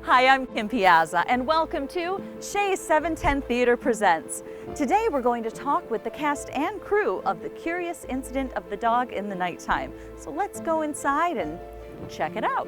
Hi, I'm Kim Piazza, and welcome to Shea 710 Theater Presents. Today we're going to talk with the cast and crew of The Curious Incident of the Dog in the Nighttime. So let's go inside and check it out.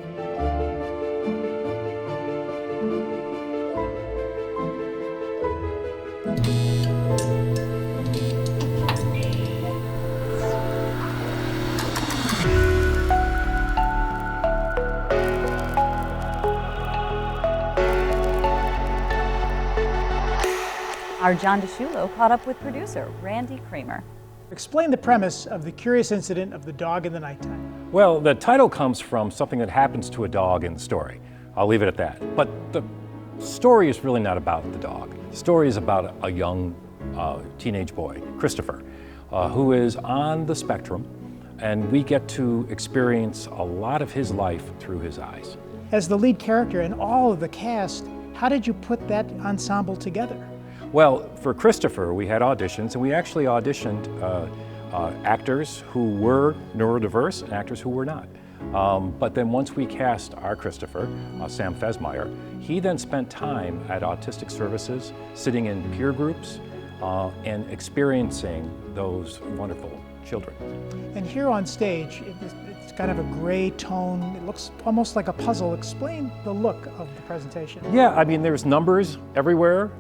Our John DeShulo caught up with producer Randy Kramer. Explain the premise of The Curious Incident of the Dog in the Nighttime. Well, the title comes from something that happens to a dog in the story. I'll leave it at that. But the story is really not about the dog. The story is about a young teenage boy, Christopher, who is on the spectrum, and we get to experience a lot of his life through his eyes. As the lead character and all of the cast, how did you put that ensemble together? Well, for Christopher, we had auditions, and we actually auditioned actors who were neurodiverse and actors who were not. But then once we cast our Christopher, Sam Fesmeyer, he then spent time at Autistic Services, sitting in peer groups and experiencing those wonderful children. And here on stage, it's kind of a gray tone. It looks almost like a puzzle. Explain the look of the presentation. Yeah, I mean, there's numbers everywhere.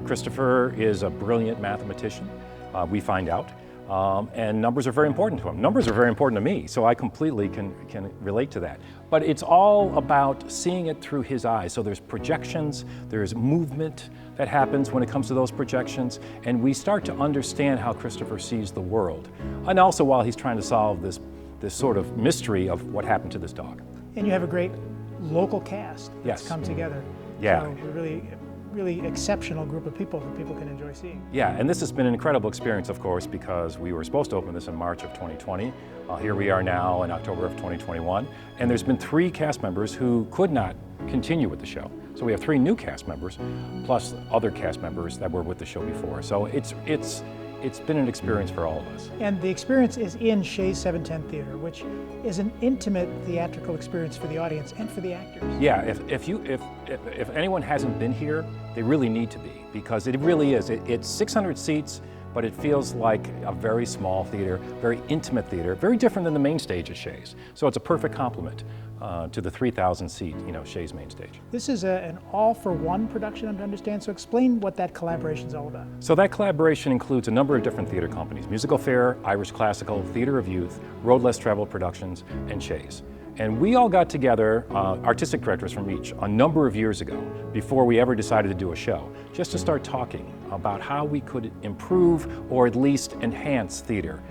Christopher is a brilliant mathematician, we find out. And numbers are very important to him. Numbers are very important to me, so I completely can relate to that. But it's all about seeing it through his eyes. So there's projections, there's movement that happens when it comes to those projections, and we start to understand how Christopher sees the world. And also while he's trying to solve this sort of mystery of what happened to this dog. And you have a great local cast that's come together. Yeah. So we're really exceptional group of people that people can enjoy seeing. Yeah, and this has been an incredible experience, of course, because we were supposed to open this in March of 2020. Here we are now in October of 2021, and there's been 3 cast members who could not continue with the show. So we have 3 new cast members, plus other cast members that were with the show before. So it's been an experience for all of us. And the experience is in Shea 710 Theater, which is an intimate theatrical experience for the audience and for the actors. Yeah, if anyone hasn't been here, they really need to be, because it really is. It's 600 seats, but it feels like a very small theater, very intimate theater, very different than the main stage at Shea's. So it's a perfect complement to the 3,000 seat, Shea's main stage. This is an all-for-one production, I'm to understand, so explain what that collaboration is all about. So that collaboration includes a number of different theater companies: Musical Fair, Irish Classical, Theater of Youth, Road Less Traveled Productions, and Shea's. And we all got together, artistic directors from each, a number of years ago, before we ever decided to do a show, just to start talking about how we could improve or at least enhance theater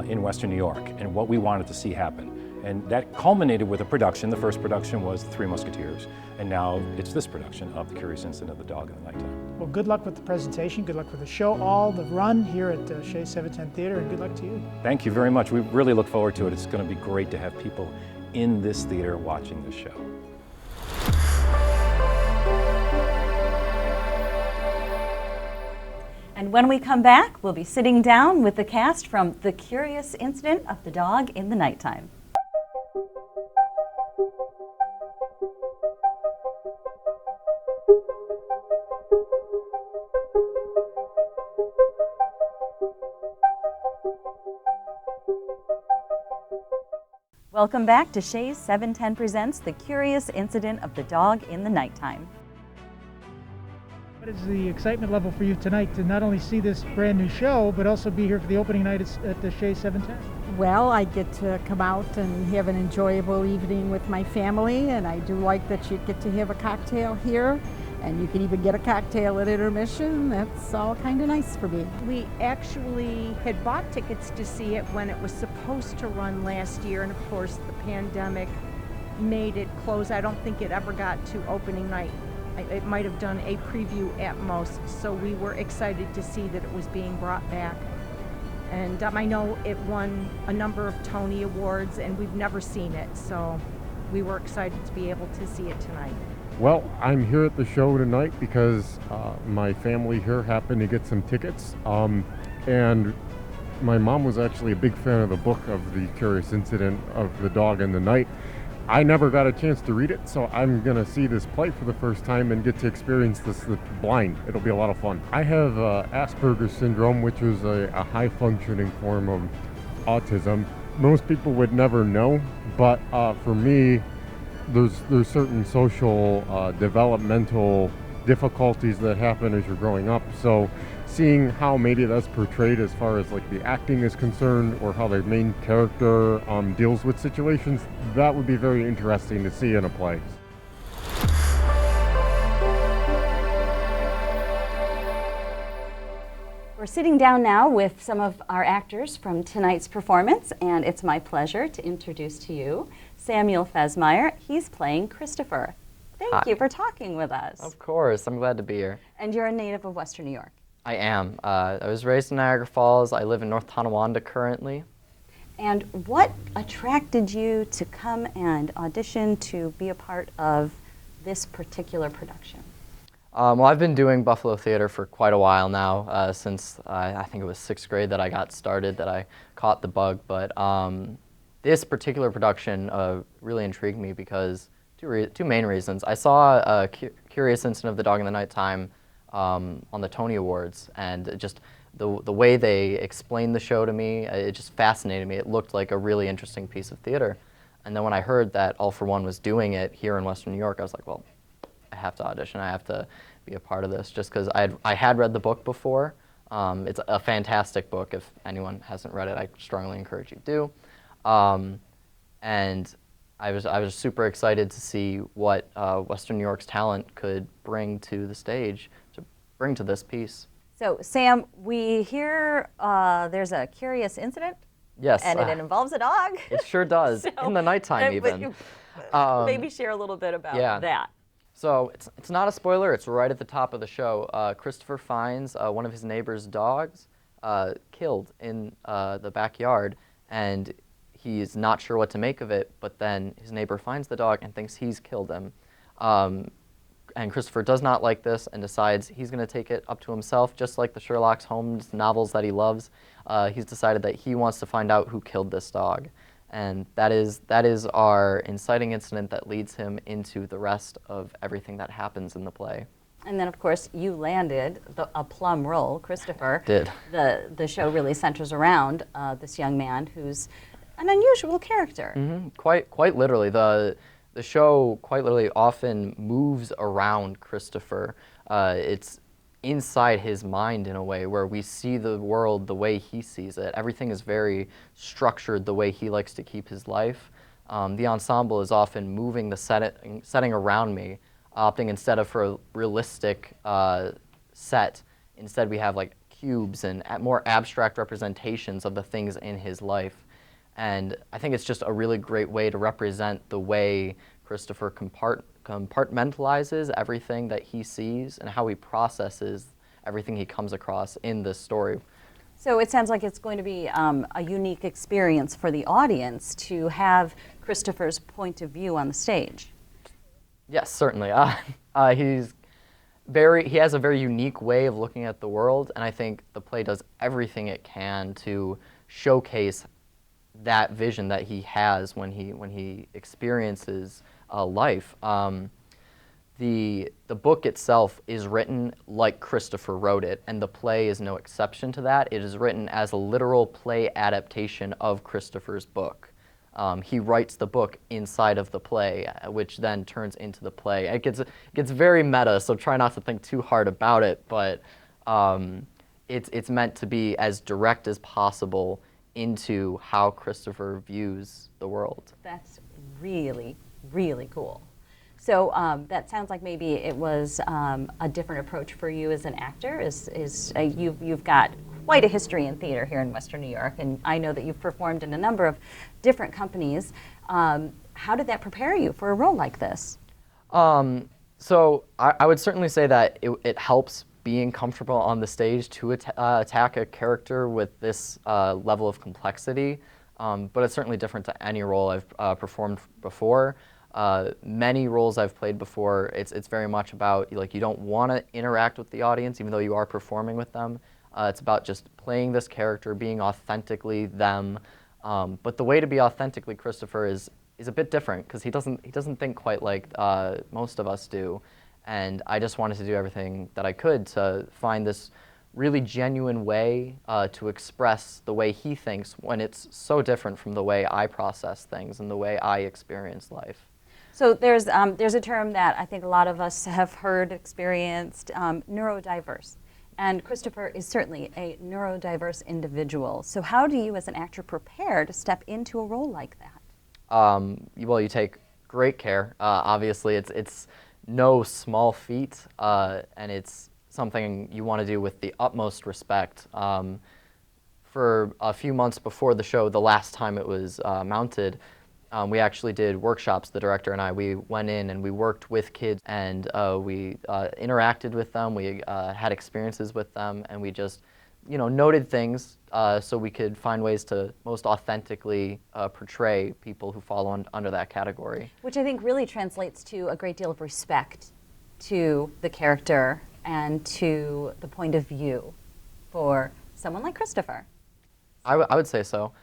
in Western New York and what we wanted to see happen. And that culminated with a production. The first production was The Three Musketeers, and now it's this production of The Curious Incident of the Dog in the Nighttime. Well, good luck with the presentation, good luck with the show, all the run here at Shea 710 Theater, and good luck to you. Thank you very much. We really look forward to it. It's going to be great to have people in this theater watching the show. And when we come back, we'll be sitting down with the cast from The Curious Incident of the Dog in the Nighttime. Welcome back to Shea's 710 Presents The Curious Incident of the Dog in the Nighttime. What is the excitement level for you tonight to not only see this brand new show, but also be here for the opening night at the Shea 710? Well, I get to come out and have an enjoyable evening with my family, and I do like that you get to have a cocktail here, and you can even get a cocktail at intermission. That's all kind of nice for me. We actually had bought tickets to see it when it was supposed to run last year, and of course the pandemic made it close. I don't think it ever got to opening night. It might have done a preview at most, so we were excited to see that it was being brought back. And I know it won a number of Tony Awards, and we've never seen it, so we were excited to be able to see it tonight. Well, I'm here at the show tonight because my family here happened to get some tickets, and my mom was actually a big fan of the book of The Curious Incident of the Dog in the Night. I never got a chance to read it, so I'm going to see this play for the first time and get to experience this blind. It'll be a lot of fun. I have Asperger's syndrome, which is a high-functioning form of autism. Most people would never know, but for me, there's certain social developmental difficulties that happen as you're growing up. So seeing how maybe that's portrayed as far as like the acting is concerned, or how the main character deals with situations, that would be very interesting to see in a play. We're sitting down now with some of our actors from tonight's performance, and it's my pleasure to introduce to you Samuel Fesmeyer. He's playing Christopher. Thank you for talking with us. Of course, I'm glad to be here. And you're a native of Western New York. I am. I was raised in Niagara Falls. I live in North Tonawanda currently. And what attracted you to come and audition to be a part of this particular production? Well, I've been doing Buffalo theater for quite a while now, since I think it was 6th grade that I got started, that I caught the bug. But this particular production really intrigued me because two main reasons. I saw a Curious Incident of the Dog in the Nighttime on the Tony Awards, and just the way they explained the show to me, it just fascinated me. It looked like a really interesting piece of theater. And then when I heard that All for One was doing it here in Western New York, I was like, well, I have to audition. I have to be a part of this, just because I had read the book before. It's a fantastic book. If anyone hasn't read it, I strongly encourage you to. And I was super excited to see what Western New York's talent could bring to the stage, to bring to this piece. So, Sam, we hear there's a curious incident. Yes. And it involves a dog. It sure does, in the nighttime even. Maybe share a little bit about that. So it's not a spoiler, it's right at the top of the show. Christopher finds one of his neighbor's dogs killed in the backyard, and he's not sure what to make of it, but then his neighbor finds the dog and thinks he's killed him. And Christopher does not like this and decides he's going to take it up to himself, just like the Sherlock Holmes novels that he loves. He's decided that he wants to find out who killed this dog. And that is our inciting incident that leads him into the rest of everything that happens in the play. And then, of course, you landed a plum role, Christopher. Did. The show really centers around this young man who's an unusual character. Mm-hmm. Quite literally. The show quite literally often moves around Christopher. It's inside his mind in a way where we see the world the way he sees it. Everything is very structured the way he likes to keep his life. The ensemble is often moving the setting around me, opting instead of for a realistic set. Instead we have like cubes and more abstract representations of the things in his life. And I think it's just a really great way to represent the way Christopher compartmentalizes everything that he sees and how he processes everything he comes across in this story. So it sounds like it's going to be a unique experience for the audience to have Christopher's point of view on the stage. Yes, certainly. He has a very unique way of looking at the world, and I think the play does everything it can to showcase that vision that he has when he experiences life. The book itself is written like Christopher wrote it, and the play is no exception to that. It is written as a literal play adaptation of Christopher's book. He writes the book inside of the play, which then turns into the play. It gets very meta, so try not to think too hard about it, but it's meant to be as direct as possible into how Christopher views the world. That's really, really cool. So that sounds like maybe it was a different approach for you as an actor. You've got quite a history in theater here in Western New York, and I know that you've performed in a number of different companies. How did that prepare you for a role like this? So I would certainly say that it helps being comfortable on the stage to attack a character with this level of complexity, but it's certainly different to any role I've performed before. Many roles I've played before, it's very much about, like, you don't want to interact with the audience even though you are performing with them. It's about just playing this character, being authentically them. But the way to be authentically Christopher is he's a bit different because he doesn't think quite like most of us do, and I just wanted to do everything that I could to find this really genuine way to express the way he thinks when it's so different from the way I process things and the way I experience life. So there's a term that I think a lot of us have heard, experienced, neurodiverse. And Christopher is certainly a neurodiverse individual. So how do you as an actor prepare to step into a role like that? Well, you take great care. Obviously, it's no small feat, and it's something you want to do with the utmost respect. For a few months before the show, the last time it was mounted, we actually did workshops, the director and I. We went in and we worked with kids, and we interacted with them. We had experiences with them, and we just, noted things so we could find ways to most authentically portray people who fall under that category. Which I think really translates to a great deal of respect to the character and to the point of view for someone like Christopher. I would say so.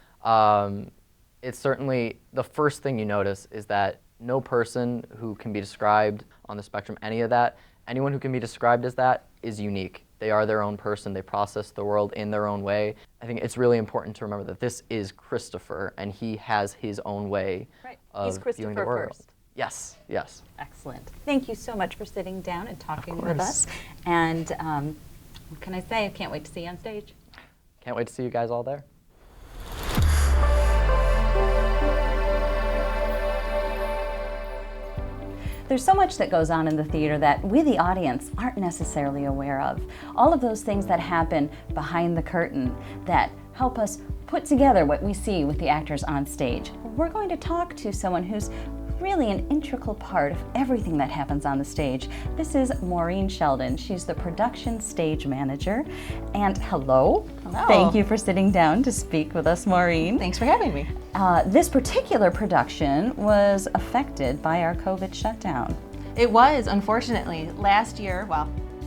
It's certainly the first thing you notice is that no person who can be described on the spectrum, anyone who can be described as that is unique. They are their own person. They process the world in their own way. I think it's really important to remember that this is Christopher, and he has his own way of viewing the world. First. Yes, yes. Excellent. Thank you so much for sitting down and talking with us. And what can I say? I can't wait to see you on stage. Can't wait to see you guys all there. There's so much that goes on in the theater that we, the audience, aren't necessarily aware of. All of those things that happen behind the curtain that help us put together what we see with the actors on stage. We're going to talk to someone who's really an integral part of everything that happens on the stage. This is Maureen Sheldon. She's the production stage manager. And hello. Hello. Thank you for sitting down to speak with us, Maureen. Thanks for having me. This particular production was affected by our COVID shutdown. It was, unfortunately, last year,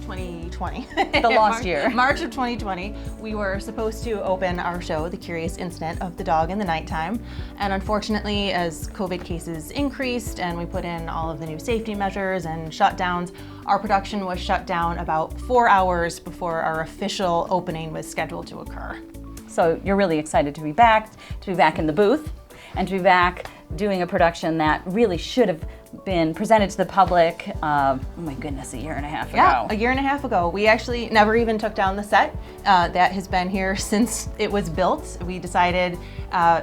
2020. The lost year. March of 2020, we were supposed to open our show, The Curious Incident of the Dog in the Nighttime. And unfortunately, as COVID cases increased and we put in all of the new safety measures and shutdowns, our production was shut down about 4 hours before our official opening was scheduled to occur. So you're really excited to be back in the booth, and to be back doing a production that really should have been presented to the public, oh my goodness, a year and a half ago. Yeah, a year and a half ago. We actually never even took down the set. That has been here since it was built. We decided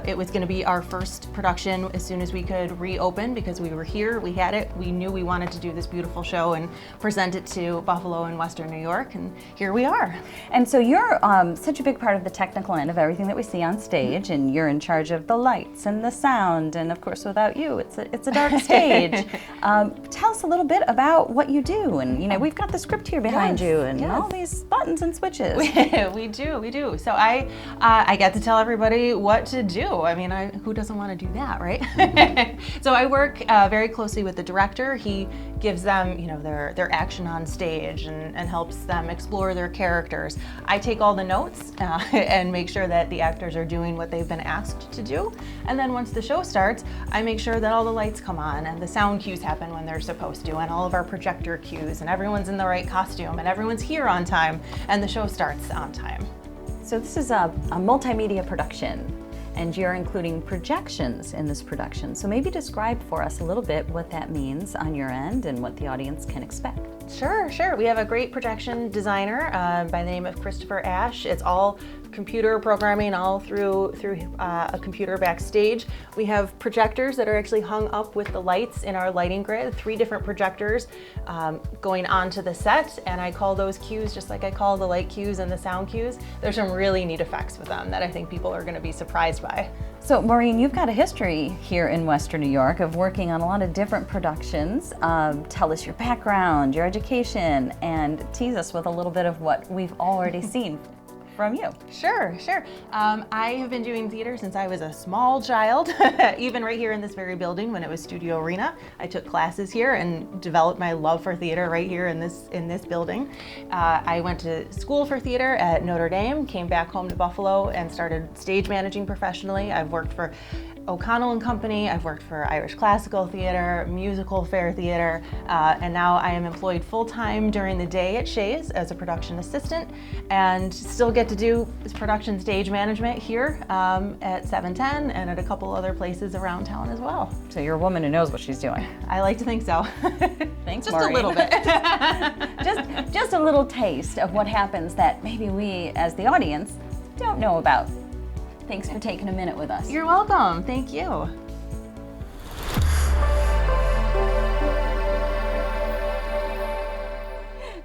it was going to be our first production as soon as we could reopen because we were here, we had it, we knew we wanted to do this beautiful show and present it to Buffalo and Western New York, and here we are. And so you're such a big part of the technical end of everything that we see on stage, and you're in charge of the lights and the sound, and of course without you, it's a dark stage. Tell us a little bit about what you do, and we've got the script here behind you, and all these buttons and switches. We do. So I get to tell everybody what to do. I mean, who doesn't want to do that, right? So I work very closely with the director. He gives them, their action on stage and helps them explore their characters. I take all the notes and make sure that the actors are doing what they've been asked to do. And then once the show starts, I make sure that all the lights come on and the sound cues happen when they're supposed to, and all of our projector cues, and everyone's in the right costume, and everyone's here on time, and the show starts on time. So this is a multimedia production, and you're including projections in this production. So maybe describe for us a little bit what that means on your end and what the audience can expect. Sure. We have a great projection designer by the name of Christopher Ash. It's all computer programming all through a computer backstage. We have projectors that are actually hung up with the lights in our lighting grid, 3 different projectors going onto the set, and I call those cues just like I call the light cues and the sound cues. There's some really neat effects with them that I think people are going to be surprised by. So Maureen, you've got a history here in Western New York of working on a lot of different productions. Tell us your background, your education, and tease us with a little bit of what we've already seen from you. Sure. I have been doing theater since I was a small child, even right here in this very building when it was Studio Arena. I took classes here and developed my love for theater right here in this building. I went to school for theater at Notre Dame, came back home to Buffalo and started stage managing professionally. I've worked for O'Connell and Company, I've worked for Irish Classical Theater, Musical Fair Theater, and now I am employed full-time during the day at Shea's as a production assistant, and still get to do production stage management here at 710 and at a couple other places around town as well. So you're a woman who knows what she's doing. I like to think so. Thanks, Just Maureen. a little bit. just a little taste of what happens that maybe we, as the audience, don't know about. Thanks for taking a minute with us. You're welcome. Thank you.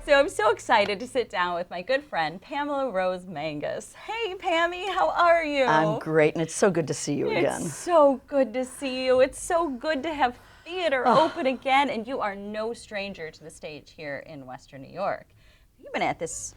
So I'm so excited to sit down with my good friend, Pamela Rose Mangus. Hey, Pammy, how are you? I'm great, and it's so good to see you again. It's so good to see you. It's so good to have theater open again, and you are no stranger to the stage here in Western New York. You've been at this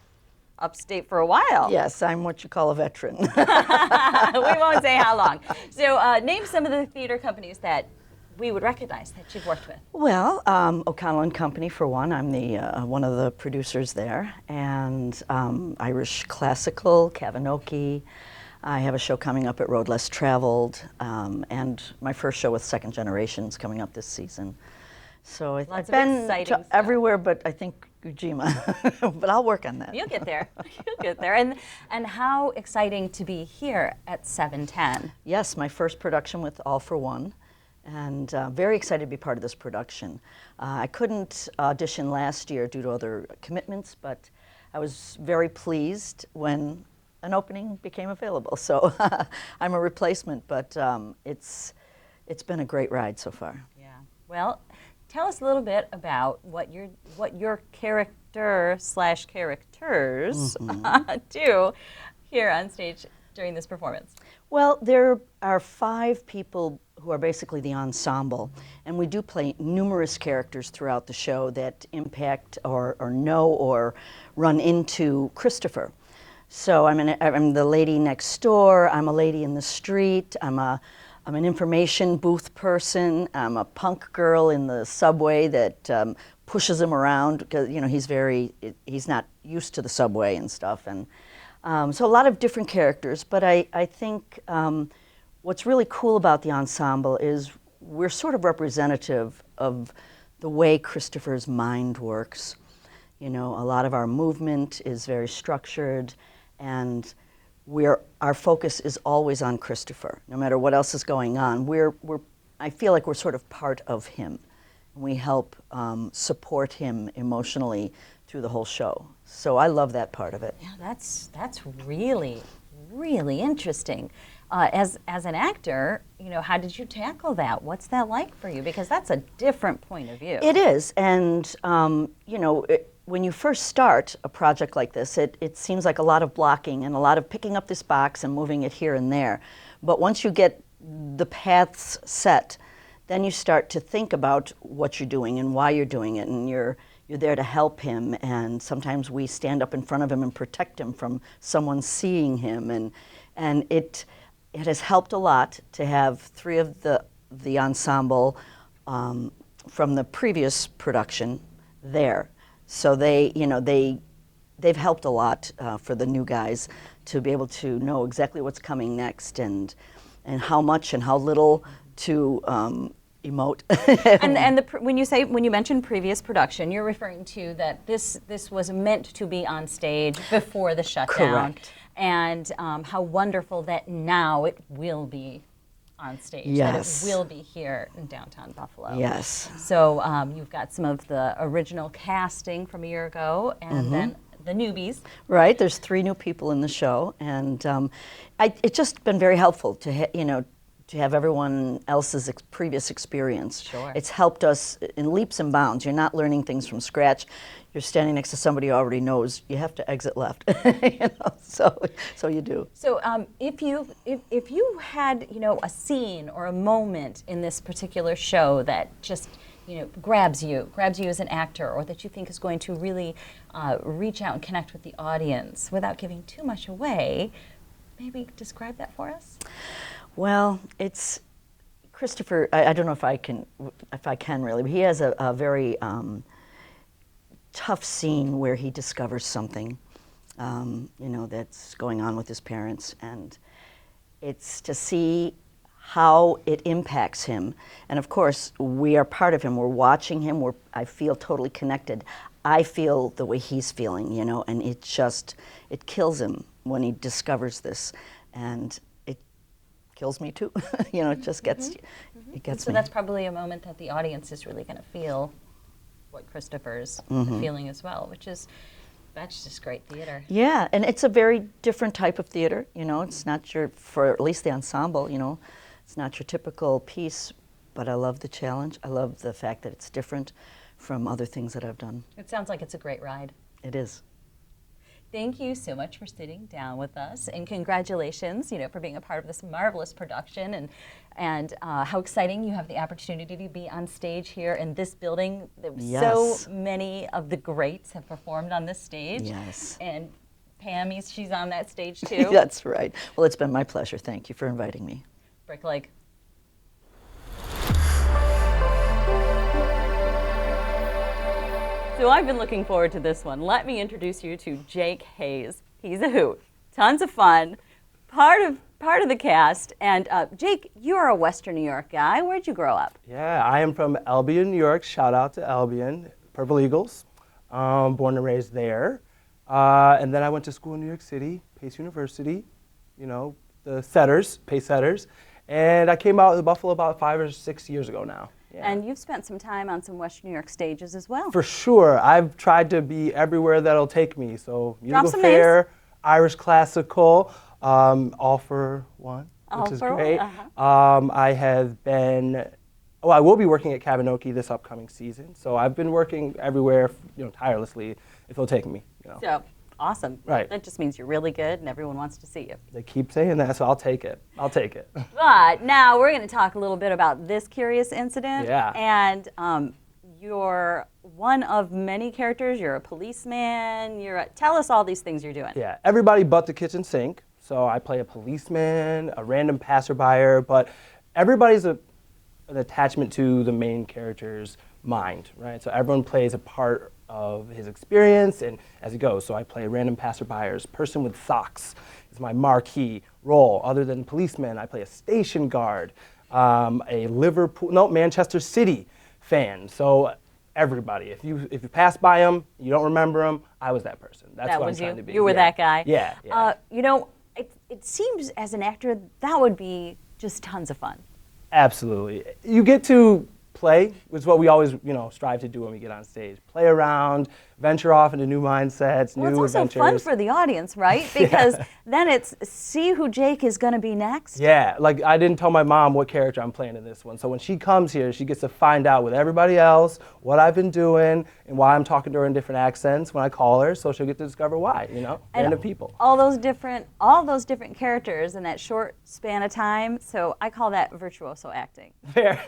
upstate for a while. Yes, I'm what you call a veteran. We won't say how long. So name some of the theater companies that we would recognize that you've worked with. Well, O'Connell and Company, for one. I'm the one of the producers there, and Irish Classical, Cavanoki. I have a show coming up at Road Less Traveled, and my first show with Second Generations coming up this season. So I've Lots of been exciting to stuff. everywhere, but I think Ujima. But I'll work on that. You'll get there. You'll get there. And how exciting to be here at 710. Yes, my first production with All for One, and very excited to be part of this production. I couldn't audition last year due to other commitments, but I was very pleased when an opening became available. So I'm a replacement, but it's been a great ride so far. Yeah. Well, tell us a little bit about what your character/characters do here on stage during this performance. Well, there are 5 people who are basically the ensemble, and we do play numerous characters throughout the show that impact or know or run into Christopher. So I'm the lady next door, I'm a lady in the street, I'm an information booth person, I'm a punk girl in the subway that pushes him around because he's not used to the subway and stuff, and so a lot of different characters. But I think what's really cool about the ensemble is we're sort of representative of the way Christopher's mind works. You know, a lot of our movement is very structured, and our focus is always on Christopher. No matter what else is going on, I feel like we're sort of part of him. We help support him emotionally through the whole show. So I love that part of it. Yeah, that's really, really interesting. As an actor, how did you tackle that? What's that like for you? Because that's a different point of view. It is, and when you first start a project like this, it seems like a lot of blocking and a lot of picking up this box and moving it here and there. But once you get the paths set, then you start to think about what you're doing and why you're doing it, and you're there to help him, and sometimes we stand up in front of him and protect him from someone seeing him, and it has helped a lot to have 3 of the ensemble from the previous production there. So they've helped a lot for the new guys to be able to know exactly what's coming next and how much and how little to emote. when you mention previous production, you're referring to that this was meant to be on stage before the shutdown. Correct. And how wonderful that now it will be on stage. Yes. That it will be here in downtown Buffalo. Yes. So you've got some of the original casting from a year ago, and then the newbies. Right. There's 3 new people in the show, and it's just been very helpful to to have everyone else's previous experience. Sure. It's helped us in leaps and bounds. You're not learning things from scratch. You're standing next to somebody who already knows you have to exit left. So you do. So if you had a scene or a moment in this particular show that just grabs you as an actor, or that you think is going to really reach out and connect with the audience without giving too much away, maybe describe that for us. Well, it's Christopher. I don't know if I can really, but he has a very tough scene where he discovers something, that's going on with his parents, and it's to see how it impacts him. And of course, we are part of him. We're watching him. I feel totally connected. I feel the way he's feeling, you know, and it kills him when he discovers this. And it kills me too. You know, it just gets, it gets So me. that's probably a moment that the audience is really going to feel what Christopher's feeling as well, that's just great theater. Yeah, and it's a very different type of theater, you know. It's not for at least the ensemble, you know, it's not your typical piece, but I love the challenge. I love the fact that it's different from other things that I've done. It sounds like it's a great ride. It is. Thank you so much for sitting down with us, and congratulations, you know, for being a part of this marvelous production, and how exciting you have the opportunity to be on stage here in this building. Yes. So many of the greats have performed on this stage. Yes. And Pam, she's on that stage too. That's right. Well, it's been my pleasure. Thank you for inviting me. Brick Leg. So I've been looking forward to this one. Let me introduce you to Jake Hayes. He's a hoot, tons of fun, part of the cast. And Jake, you're a Western New York guy. Where'd you grow up? Yeah, I am from Albion, New York. Shout out to Albion, Purple Eagles. Born and raised there. And then I went to school in New York City, Pace University, you know, the Setters, Pace Setters. And I came out to Buffalo about 5 or 6 years ago now. Yeah. And you've spent some time on some Western New York stages as well. For sure. I've tried to be everywhere that'll take me. So Drop musical some fair, names. Irish classical, All for One, which is great. I have been, I will be working at Cabinoki this upcoming season. So I've been working everywhere, you know, tirelessly if they'll take me. You know. So awesome. Right. That just means you're really good and everyone wants to see you. They keep saying that, so I'll take it. I'll take it. But now we're going to talk a little bit about this curious incident. Yeah. And you're one of many characters. You're a policeman. Tell us all these things you're doing. Yeah, everybody but the kitchen sink. So I play a policeman, a random passerby, but everybody's an attachment to the main character's mind, right? So everyone plays a part of his experience and as he goes. So I play a random passerby, person with socks is my marquee role. Other than policeman, I play a station guard, a Manchester City fan. So everybody, if you pass by them, you don't remember them, I was that person. That's what I'm trying to be. You were that guy. Yeah. Yeah. You know, it seems as an actor that would be just tons of fun. Absolutely. You get to play, which is what we always, you know, strive to do when we get on stage. Play around, venture off into new mindsets, new adventures. It's also fun for the audience, right? Because then it's see who Jake is going to be next. Yeah, like I didn't tell my mom what character I'm playing in this one. So when she comes here, she gets to find out with everybody else what I've been doing and why I'm talking to her in different accents when I call her. So she'll get to discover why, you know, random people. All those different characters in that short span of time. So I call that virtuoso acting. Fair.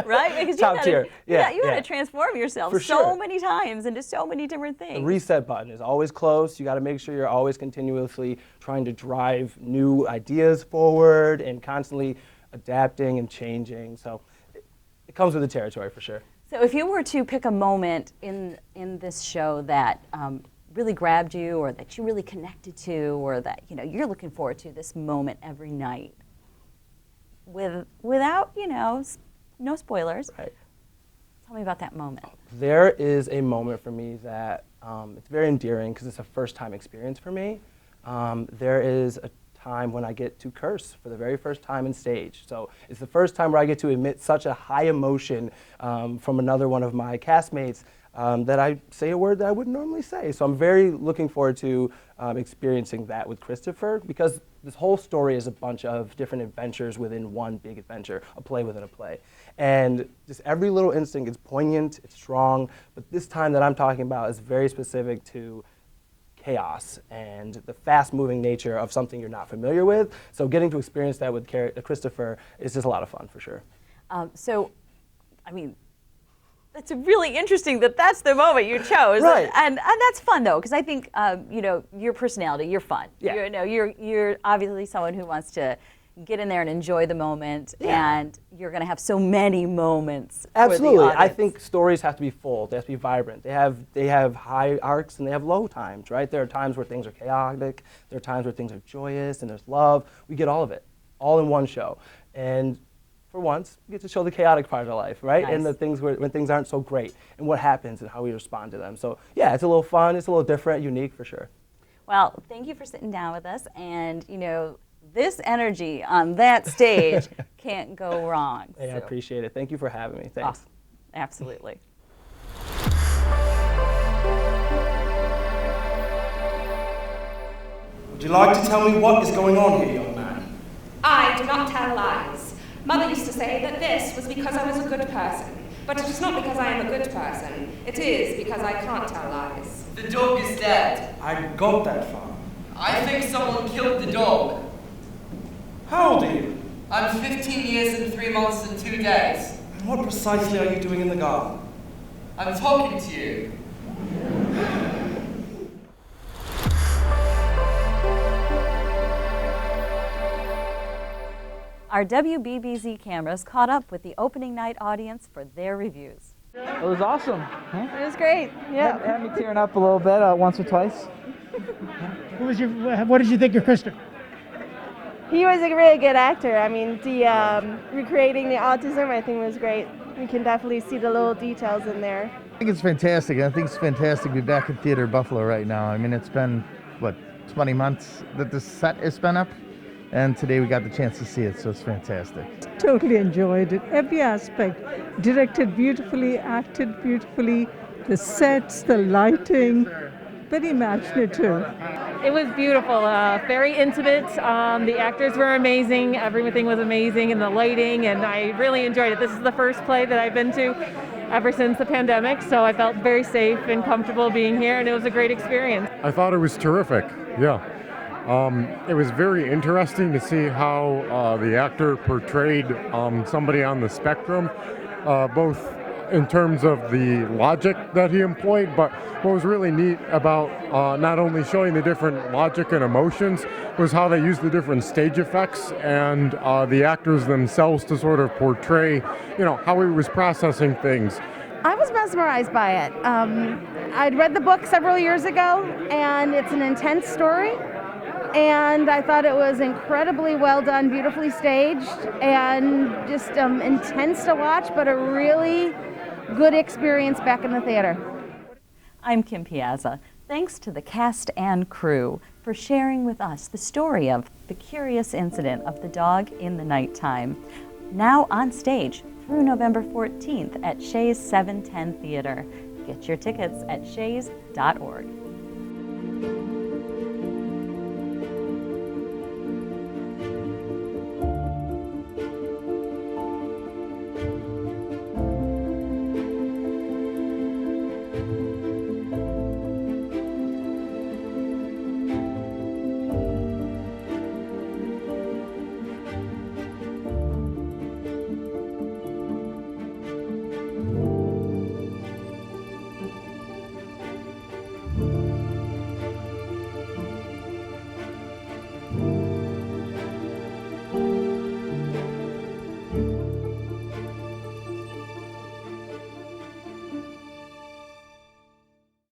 Right? Because Top tier. You got to transform yourself For so sure. many times into so many different things. The reset button is always closed. You got to make sure you're always continuously trying to drive new ideas forward and constantly adapting and changing. So it comes with the territory for sure. So if you were to pick a moment in this show that really grabbed you or that you really connected to or that you're looking forward to this moment every night without, no spoilers. Right. Tell me about that moment. There is a moment for me that it's very endearing because it's a first-time experience for me. There is a time when I get to curse for the very first time in stage. So it's the first time where I get to emit such a high emotion from another one of my castmates that I say a word that I wouldn't normally say. So I'm very looking forward to experiencing that with Christopher because this whole story is a bunch of different adventures within one big adventure, a play within a play. And just every little instinct is poignant, it's strong, but this time that I'm talking about is very specific to chaos and the fast-moving nature of something you're not familiar with. So getting to experience that with Christopher is just a lot of fun for sure. It's really interesting that that's the moment you chose. Right. And that's fun though, because I think, your personality, you're fun. Yeah. You're obviously someone who wants to get in there and enjoy the moment, Yeah. and you're going to have so many moments. Absolutely. For the I audience. think stories have to be full. They have to be vibrant. They have high arcs and they have low times, right? There are times where things are chaotic. There are times where things are joyous and there's love. We get all of it, all in one show. And for once, we get to show the chaotic part of life, right? Nice. And the things when things aren't so great, and what happens and how we respond to them. So yeah, it's a little fun, it's a little different, unique for sure. Well, thank you for sitting down with us, and you know, this energy on that stage can't go wrong. Hey, I appreciate it. Thank you for having me. Thanks. Oh, absolutely. Would you like to tell me what is going on here, young man? I do not tell lies. Mother used to say that this was because I was a good person. But it is not because I am a good person. It is because I can't tell lies. The dog is dead. I got that far. I think someone killed the dog. How old are you? I'm 15 years and 3 months and 2 days. And what precisely are you doing in the garden? I'm talking to you. Our WBBZ cameras caught up with the opening night audience for their reviews. It was awesome. It was great. Yeah. Had me tearing up a little bit once or twice. What did you think of Krista? He was a really good actor. I mean, the recreating the autism, I think, was great. You can definitely see the little details in there. I think it's fantastic. I think it's fantastic to be back in Theater Buffalo right now. I mean, it's been, what, 20 months that the set has been up? And today we got the chance to see it, so it's fantastic. Totally enjoyed it, every aspect. Directed beautifully, acted beautifully, the sets, the lighting, very imaginative. It was beautiful, very intimate. The actors were amazing, everything was amazing, and the lighting, and I really enjoyed it. This is the first play that I've been to ever since the pandemic, so I felt very safe and comfortable being here, and it was a great experience. I thought it was terrific, yeah. It was very interesting to see how the actor portrayed somebody on the spectrum, both in terms of the logic that he employed, but what was really neat about not only showing the different logic and emotions was how they used the different stage effects and the actors themselves to sort of portray, you know, how he was processing things. I was mesmerized by it. I'd read the book several years ago, and it's an intense story. And I thought it was incredibly well done, beautifully staged, and just intense to watch, but a really good experience back in the theater. I'm Kim Piazza. Thanks to the cast and crew for sharing with us the story of the curious incident of the dog in the nighttime. Now on stage through November 14th at Shea's 710 Theater. Get your tickets at sheas.org.